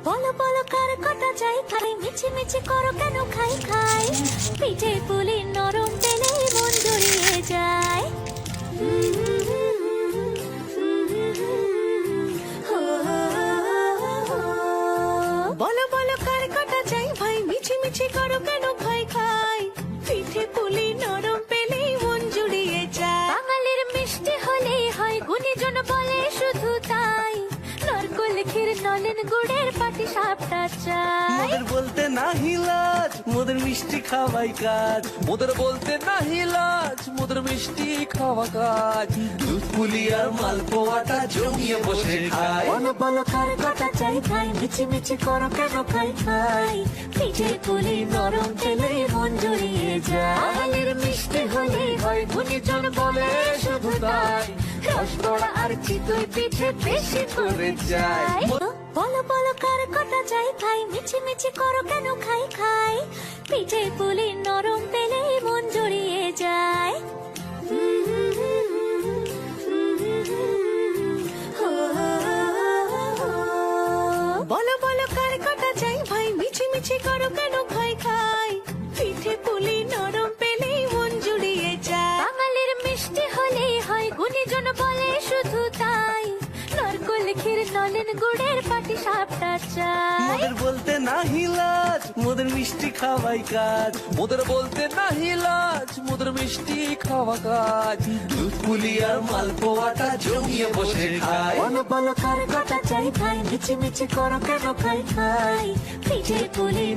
বলো বলো কার কটা চাই খাই, মিছি মিছি করো কেন খাই খাই, পিঠে পুলি নরম তেলে মন জড়িয়ে যায়। বলো বলো কার কটা চাই ভাই, মিছি মিছি করো কেন খাই খাই, পিঠে পুলি নরম পেলে মন জুড়িয়ে যায়। বাঙালির মিষ্টি হলেই হয়, গুণীজন বলে শুধু তাই, নারকোল ক্ষীর নলেন গুড়ের পাটি সাপটা চাই। মোদের বলতে নাহি লাজ, মোদের মিষ্টি খাওয়াই কাজ। মোদের বলতে নাহি লাজ, মোদের মিষ্টি খাওয়া কাজ। দুধ পুলি আর মালপোয়াটা জমিয়ে বসে খায়। বলো বলো কার কটা চাই ভাই, মিছি মিছি করো কেন খাই খাই, পিঠে পুলি নরম তেলে মন জড়িয়ে যায়। বাঙালির মিষ্টি হলেই হয়, গুণীজন বলে শুধু তাই, রসগোড়া আর চিতই পিঠে বেশি করে যায়। বলো বলো কার কটা চাই খাই, মিছি মিছি করো কেন খাই খাই, পিঠে পুলি নরম পেলে মন জড়িয়ে যায়। বলো বলো কার কটা চাই ভাই, মিছি মিছি করো কেন খাই খাই, পিঠে পুলি নরম পেলে মন জুড়িয়ে যায়। বাঙালির মিষ্টি হলেই হয়, গুণীজন বলে শুধু তাই, নারকোল ক্ষীর নলেন গুড়ের পাটি সাপটা চাই। মোদের বলতে নাহি লাজ, মোদের মিষ্টি খাওয়াই কাজ। মোদের বলতে নাহি লাজ, মোদের মিষ্টি খাওয়া কাজ। দুধ পুলি আর মালপোয়াটা জমিয়ে বসে খায়। বলো বলো কার কটা চাই ভাই, মিছি মিছি করো কেন খাই খাই, পিঠে পুলি